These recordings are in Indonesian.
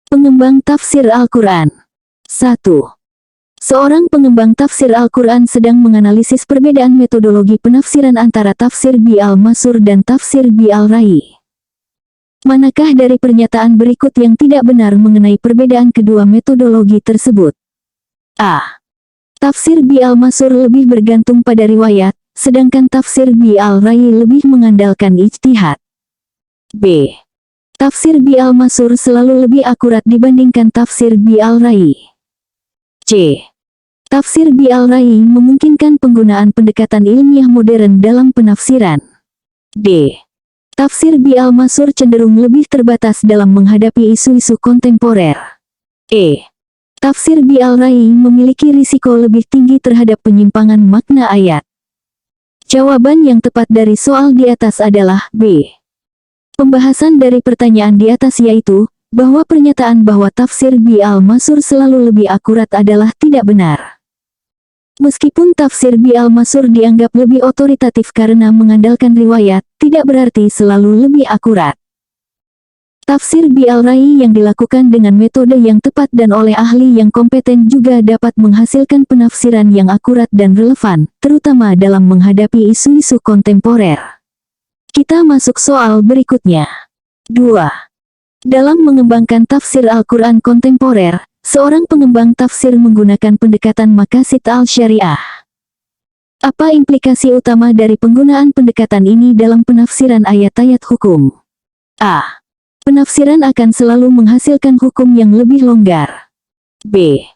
Pengembang tafsir Al-Quran. 1. Seorang pengembang tafsir Al-Quran sedang menganalisis perbedaan metodologi penafsiran antara tafsir Bi Al-Masur dan tafsir Bi Al-Rai. Manakah dari pernyataan berikut yang tidak benar mengenai perbedaan kedua metodologi tersebut? A. Tafsir Bi Al-Masur lebih bergantung pada riwayat, sedangkan tafsir Bi Al-Rai lebih mengandalkan ijtihad. B. Tafsir Bi Al-Masur selalu lebih akurat dibandingkan tafsir Bi Al-Rai. C. Tafsir Bi Al-Rai memungkinkan penggunaan pendekatan ilmiah modern dalam penafsiran. D. Tafsir Bi Al-Masur cenderung lebih terbatas dalam menghadapi isu-isu kontemporer. E. Tafsir Bi Al-Rai memiliki risiko lebih tinggi terhadap penyimpangan makna ayat. Jawaban yang tepat dari soal di atas adalah B. Pembahasan dari pertanyaan di atas yaitu, bahwa pernyataan bahwa tafsir Bi Al-Masur selalu lebih akurat adalah tidak benar. Meskipun tafsir Bi Al-Masur dianggap lebih otoritatif karena mengandalkan riwayat, tidak berarti selalu lebih akurat. Tafsir Bi Al-Rai yang dilakukan dengan metode yang tepat dan oleh ahli yang kompeten juga dapat menghasilkan penafsiran yang akurat dan relevan, terutama dalam menghadapi isu-isu kontemporer. Kita masuk soal berikutnya. 2. Dalam mengembangkan tafsir Al-Quran kontemporer, seorang pengembang tafsir menggunakan pendekatan maqasid al-syariah. Apa implikasi utama dari penggunaan pendekatan ini dalam penafsiran ayat-ayat hukum? A. Penafsiran akan selalu menghasilkan hukum yang lebih longgar. B.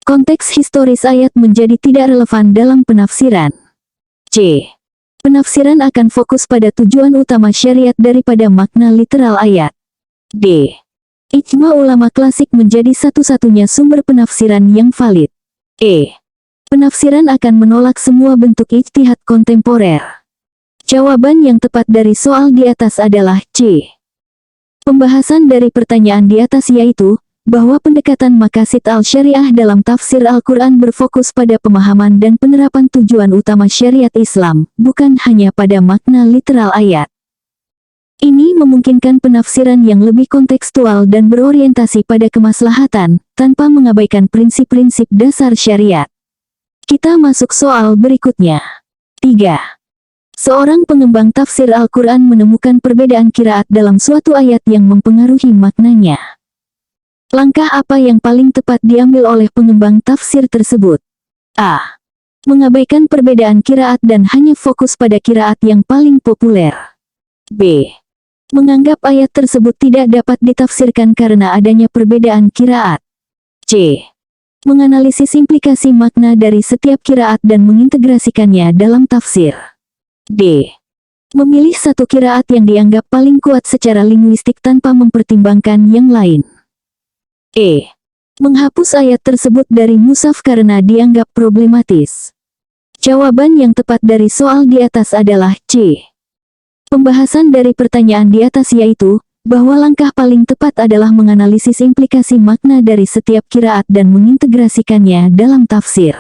Konteks historis ayat menjadi tidak relevan dalam penafsiran. C. Penafsiran akan fokus pada tujuan utama syariat daripada makna literal ayat. D. Ijma ulama klasik menjadi satu-satunya sumber penafsiran yang valid. E. Penafsiran akan menolak semua bentuk ijtihad kontemporer. Jawaban yang tepat dari soal di atas adalah C. Pembahasan dari pertanyaan di atas yaitu, bahwa pendekatan maqasid al-syariah dalam tafsir Al-Quran berfokus pada pemahaman dan penerapan tujuan utama syariat Islam, bukan hanya pada makna literal ayat. Ini memungkinkan penafsiran yang lebih kontekstual dan berorientasi pada kemaslahatan, tanpa mengabaikan prinsip-prinsip dasar syariat. Kita masuk soal berikutnya. 3. Seorang pengembang tafsir Al-Quran menemukan perbedaan qiraat dalam suatu ayat yang mempengaruhi maknanya. Langkah apa yang paling tepat diambil oleh pengembang tafsir tersebut? A. Mengabaikan perbedaan qiraat dan hanya fokus pada qiraat yang paling populer. B. Menganggap ayat tersebut tidak dapat ditafsirkan karena adanya perbedaan qiraat. C. Menganalisis implikasi makna dari setiap qiraat dan mengintegrasikannya dalam tafsir. D. Memilih satu qiraat yang dianggap paling kuat secara linguistik tanpa mempertimbangkan yang lain. E. Menghapus ayat tersebut dari mushaf karena dianggap problematis. Jawaban yang tepat dari soal di atas adalah C. Pembahasan dari pertanyaan di atas yaitu, bahwa langkah paling tepat adalah menganalisis implikasi makna dari setiap qiraat dan mengintegrasikannya dalam tafsir.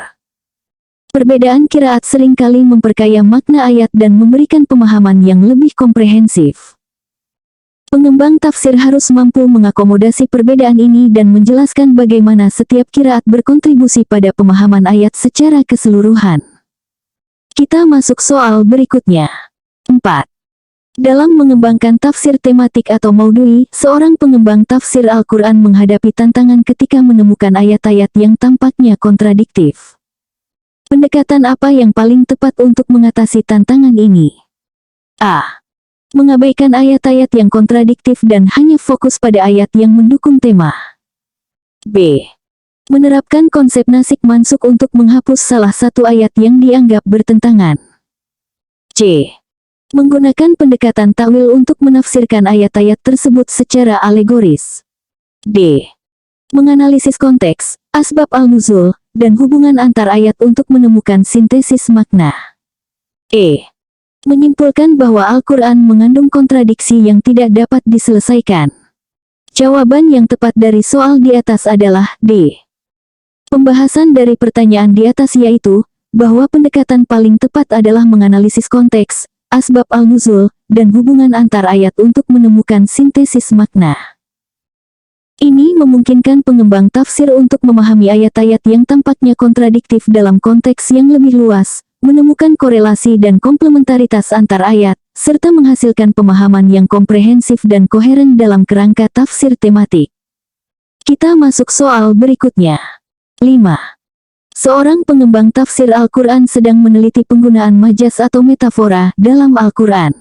Perbedaan qiraat seringkali memperkaya makna ayat dan memberikan pemahaman yang lebih komprehensif. Pengembang tafsir harus mampu mengakomodasi perbedaan ini dan menjelaskan bagaimana setiap qiraat berkontribusi pada pemahaman ayat secara keseluruhan. Kita masuk soal berikutnya. 4. Dalam mengembangkan tafsir tematik atau maudhui, seorang pengembang tafsir Al-Quran menghadapi tantangan ketika menemukan ayat-ayat yang tampaknya kontradiktif. Pendekatan apa yang paling tepat untuk mengatasi tantangan ini? A. Mengabaikan ayat-ayat yang kontradiktif dan hanya fokus pada ayat yang mendukung tema. B. Menerapkan konsep nasik mansuk untuk menghapus salah satu ayat yang dianggap bertentangan. C. Menggunakan pendekatan ta'wil untuk menafsirkan ayat-ayat tersebut secara alegoris. D. Menganalisis konteks, asbab al-nuzul, dan hubungan antar ayat untuk menemukan sintesis makna. E. Menyimpulkan bahwa Al-Quran mengandung kontradiksi yang tidak dapat diselesaikan. Jawaban yang tepat dari soal di atas adalah D. Pembahasan dari pertanyaan di atas yaitu, bahwa pendekatan paling tepat adalah menganalisis konteks, asbab al-nuzul, dan hubungan antar ayat untuk menemukan sintesis makna. Ini memungkinkan pengembang tafsir untuk memahami ayat-ayat yang tampaknya kontradiktif dalam konteks yang lebih luas, menemukan korelasi dan komplementaritas antar ayat, serta menghasilkan pemahaman yang komprehensif dan koheren dalam kerangka tafsir tematik. Kita masuk soal berikutnya. 5. Seorang pengembang tafsir Al-Quran sedang meneliti penggunaan majas atau metafora dalam Al-Quran.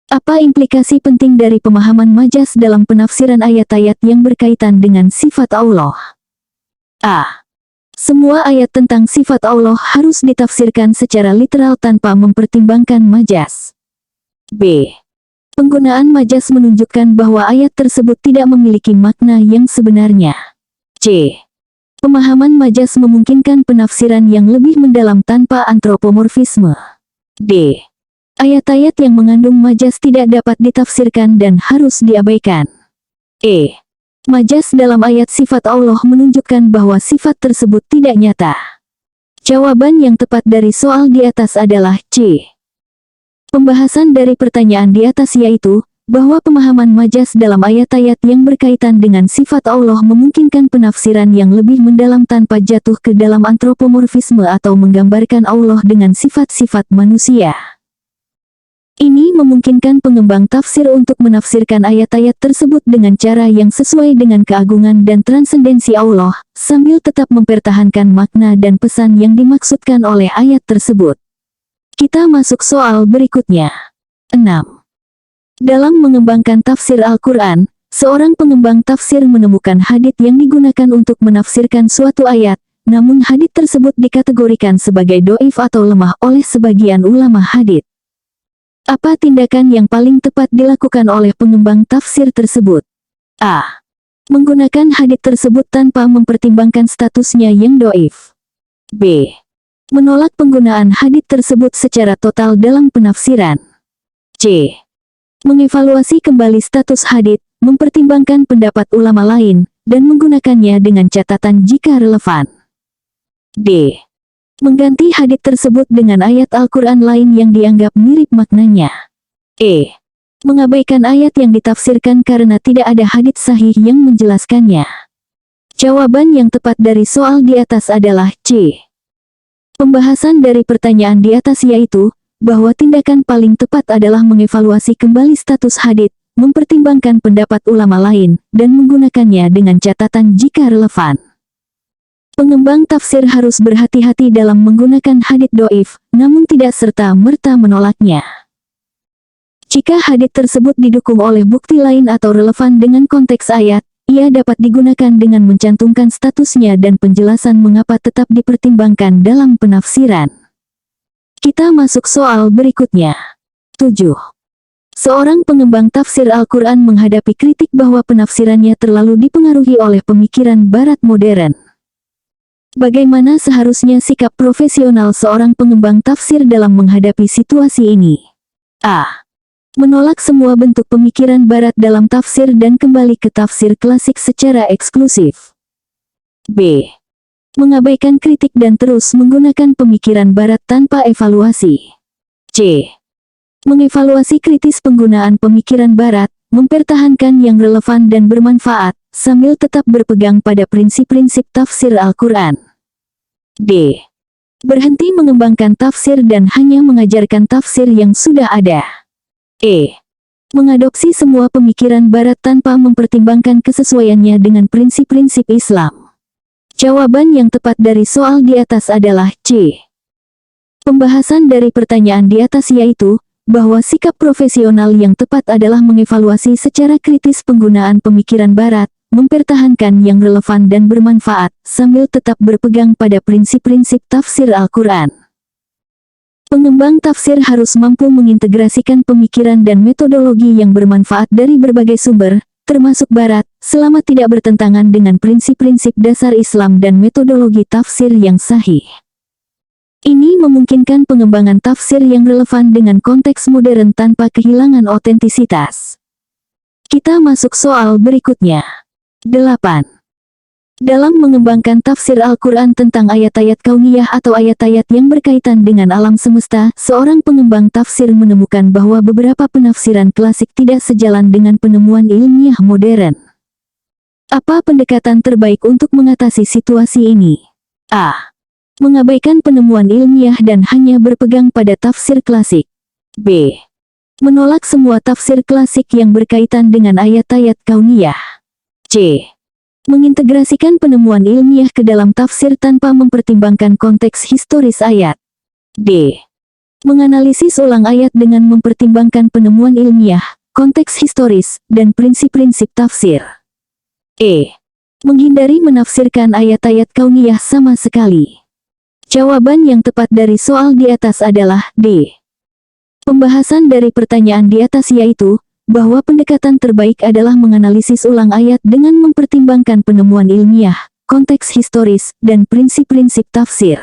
Apa implikasi penting dari pemahaman majas dalam penafsiran ayat-ayat yang berkaitan dengan sifat Allah? A. Semua ayat tentang sifat Allah harus ditafsirkan secara literal tanpa mempertimbangkan majas. B. Penggunaan majas menunjukkan bahwa ayat tersebut tidak memiliki makna yang sebenarnya. C. Pemahaman majas memungkinkan penafsiran yang lebih mendalam tanpa antropomorfisme. D. Ayat-ayat yang mengandung majas tidak dapat ditafsirkan dan harus diabaikan. E. Majas dalam ayat sifat Allah menunjukkan bahwa sifat tersebut tidak nyata. Jawaban yang tepat dari soal di atas adalah C. Pembahasan dari pertanyaan di atas yaitu, bahwa pemahaman majas dalam ayat-ayat yang berkaitan dengan sifat Allah memungkinkan penafsiran yang lebih mendalam tanpa jatuh ke dalam antropomorfisme atau menggambarkan Allah dengan sifat-sifat manusia. Ini memungkinkan pengembang tafsir untuk menafsirkan ayat-ayat tersebut dengan cara yang sesuai dengan keagungan dan transendensi Allah, sambil tetap mempertahankan makna dan pesan yang dimaksudkan oleh ayat tersebut. Kita masuk soal berikutnya. 6. Dalam mengembangkan tafsir Al-Quran, seorang pengembang tafsir menemukan hadits yang digunakan untuk menafsirkan suatu ayat, namun hadits tersebut dikategorikan sebagai doif atau lemah oleh sebagian ulama hadits. Apa tindakan yang paling tepat dilakukan oleh pengembang tafsir tersebut? A. Menggunakan hadits tersebut tanpa mempertimbangkan statusnya yang doif. B. Menolak penggunaan hadits tersebut secara total dalam penafsiran. C. Mengevaluasi kembali status hadits, mempertimbangkan pendapat ulama lain, dan menggunakannya dengan catatan jika relevan. D. Mengganti hadits tersebut dengan ayat Al-Quran lain yang dianggap mirip maknanya. E. Mengabaikan ayat yang ditafsirkan karena tidak ada hadits sahih yang menjelaskannya. Jawaban yang tepat dari soal di atas adalah C. Pembahasan dari pertanyaan di atas yaitu, bahwa tindakan paling tepat adalah mengevaluasi kembali status hadits, mempertimbangkan pendapat ulama lain, dan menggunakannya dengan catatan jika relevan. Pengembang tafsir harus berhati-hati dalam menggunakan hadits doif, namun tidak serta-merta menolaknya. Jika hadits tersebut didukung oleh bukti lain atau relevan dengan konteks ayat, ia dapat digunakan dengan mencantumkan statusnya dan penjelasan mengapa tetap dipertimbangkan dalam penafsiran. Kita masuk soal berikutnya. 7. Seorang pengembang tafsir Al-Quran menghadapi kritik bahwa penafsirannya terlalu dipengaruhi oleh pemikiran Barat modern. Bagaimana seharusnya sikap profesional seorang pengembang tafsir dalam menghadapi situasi ini? A. Menolak semua bentuk pemikiran Barat dalam tafsir dan kembali ke tafsir klasik secara eksklusif. B. Mengabaikan kritik dan terus menggunakan pemikiran Barat tanpa evaluasi. C. Mengevaluasi kritis penggunaan pemikiran Barat, mempertahankan yang relevan dan bermanfaat, sambil tetap berpegang pada prinsip-prinsip tafsir Al-Quran. D. Berhenti mengembangkan tafsir dan hanya mengajarkan tafsir yang sudah ada. E. Mengadopsi semua pemikiran Barat tanpa mempertimbangkan kesesuaiannya dengan prinsip-prinsip Islam. Jawaban yang tepat dari soal di atas adalah C. Pembahasan dari pertanyaan di atas yaitu, bahwa sikap profesional yang tepat adalah mengevaluasi secara kritis penggunaan pemikiran Barat, mempertahankan yang relevan dan bermanfaat, sambil tetap berpegang pada prinsip-prinsip tafsir Al-Quran. Pengembang tafsir harus mampu mengintegrasikan pemikiran dan metodologi yang bermanfaat dari berbagai sumber, termasuk Barat, selama tidak bertentangan dengan prinsip-prinsip dasar Islam dan metodologi tafsir yang sahih. Ini memungkinkan pengembangan tafsir yang relevan dengan konteks modern tanpa kehilangan otentisitas. Kita masuk soal berikutnya. 8. Dalam mengembangkan tafsir Al-Quran tentang ayat-ayat kauniyah atau ayat-ayat yang berkaitan dengan alam semesta, seorang pengembang tafsir menemukan bahwa beberapa penafsiran klasik tidak sejalan dengan penemuan ilmiah modern. Apa pendekatan terbaik untuk mengatasi situasi ini? A. Mengabaikan penemuan ilmiah dan hanya berpegang pada tafsir klasik. B. Menolak semua tafsir klasik yang berkaitan dengan ayat-ayat kauniyah. C. Mengintegrasikan penemuan ilmiah ke dalam tafsir tanpa mempertimbangkan konteks historis ayat. D. Menganalisis ulang ayat dengan mempertimbangkan penemuan ilmiah, konteks historis, dan prinsip-prinsip tafsir. E. Menghindari menafsirkan ayat-ayat kauniyah sama sekali. Jawaban yang tepat dari soal di atas adalah D. Pembahasan dari pertanyaan di atas yaitu, bahwa pendekatan terbaik adalah menganalisis ulang ayat dengan mempertimbangkan penemuan ilmiah, konteks historis, dan prinsip-prinsip tafsir.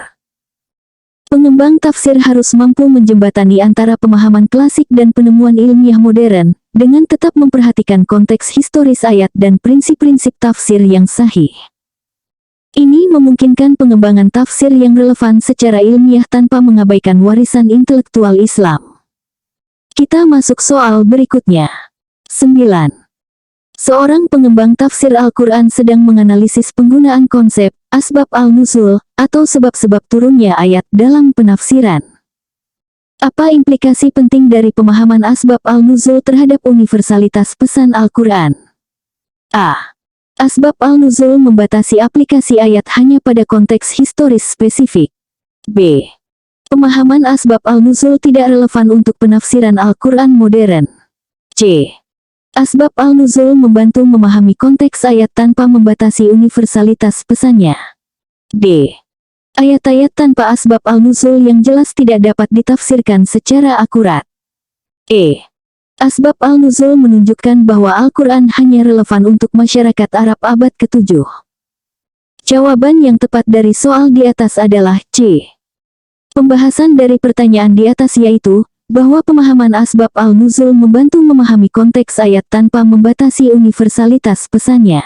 Pengembang tafsir harus mampu menjembatani antara pemahaman klasik dan penemuan ilmiah modern, dengan tetap memperhatikan konteks historis ayat dan prinsip-prinsip tafsir yang sahih. Ini memungkinkan pengembangan tafsir yang relevan secara ilmiah tanpa mengabaikan warisan intelektual Islam. Kita masuk soal berikutnya. 9. Seorang pengembang tafsir Al-Quran sedang menganalisis penggunaan konsep asbab al-nuzul atau sebab-sebab turunnya ayat dalam penafsiran. Apa implikasi penting dari pemahaman asbab al-nuzul terhadap universalitas pesan Al-Quran? A. Asbab al-nuzul membatasi aplikasi ayat hanya pada konteks historis spesifik. B. Pemahaman asbab al-nuzul tidak relevan untuk penafsiran Al-Quran modern. C. Asbab al-nuzul membantu memahami konteks ayat tanpa membatasi universalitas pesannya. D. Ayat-ayat tanpa asbab al-nuzul yang jelas tidak dapat ditafsirkan secara akurat. E. Asbab al-nuzul menunjukkan bahwa Al-Quran hanya relevan untuk masyarakat Arab abad ke-7. Jawaban yang tepat dari soal di atas adalah C. Pembahasan dari pertanyaan di atas yaitu, bahwa pemahaman asbab al-nuzul membantu memahami konteks ayat tanpa membatasi universalitas pesannya.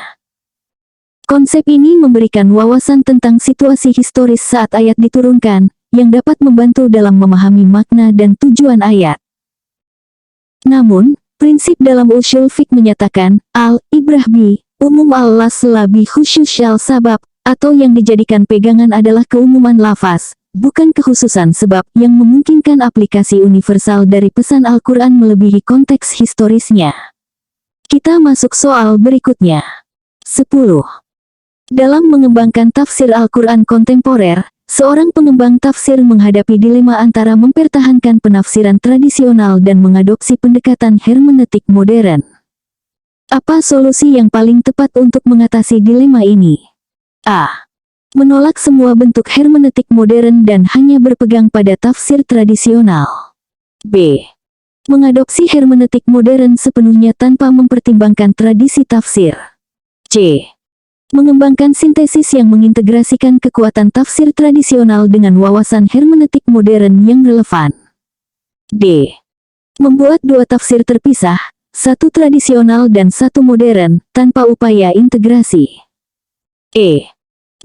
Konsep ini memberikan wawasan tentang situasi historis saat ayat diturunkan, yang dapat membantu dalam memahami makna dan tujuan ayat. Namun, prinsip dalam ushul fiqh menyatakan, al-ibrah bi umum al-lasla bi khusus al-sabab, atau yang dijadikan pegangan adalah keumuman lafaz, bukan kekhususan sebab yang memungkinkan aplikasi universal dari pesan Al-Quran melebihi konteks historisnya. Kita masuk soal berikutnya. 10. Dalam mengembangkan tafsir Al-Quran kontemporer, seorang pengembang tafsir menghadapi dilema antara mempertahankan penafsiran tradisional dan mengadopsi pendekatan hermeneutik modern. Apa solusi yang paling tepat untuk mengatasi dilema ini? A. Menolak semua bentuk hermeneutik modern dan hanya berpegang pada tafsir tradisional. B. Mengadopsi hermeneutik modern sepenuhnya tanpa mempertimbangkan tradisi tafsir. C. Mengembangkan sintesis yang mengintegrasikan kekuatan tafsir tradisional dengan wawasan hermeneutik modern yang relevan. D. Membuat dua tafsir terpisah, satu tradisional dan satu modern, tanpa upaya integrasi. E.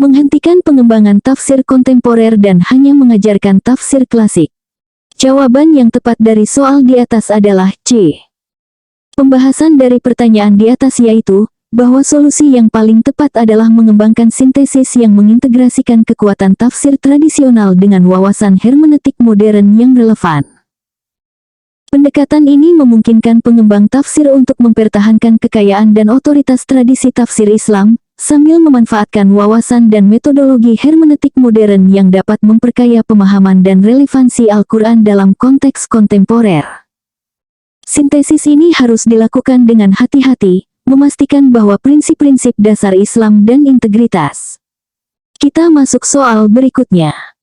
Menghentikan pengembangan tafsir kontemporer dan hanya mengajarkan tafsir klasik. Jawaban yang tepat dari soal di atas adalah C. Pembahasan dari pertanyaan di atas yaitu, bahwa solusi yang paling tepat adalah mengembangkan sintesis yang mengintegrasikan kekuatan tafsir tradisional dengan wawasan hermeneutik modern yang relevan. Pendekatan ini memungkinkan pengembang tafsir untuk mempertahankan kekayaan dan otoritas tradisi tafsir Islam, sambil memanfaatkan wawasan dan metodologi hermeneutik modern yang dapat memperkaya pemahaman dan relevansi Al-Quran dalam konteks kontemporer. Sintesis ini harus dilakukan dengan hati-hati, memastikan bahwa prinsip-prinsip dasar Islam dan integritas. Kita masuk soal berikutnya.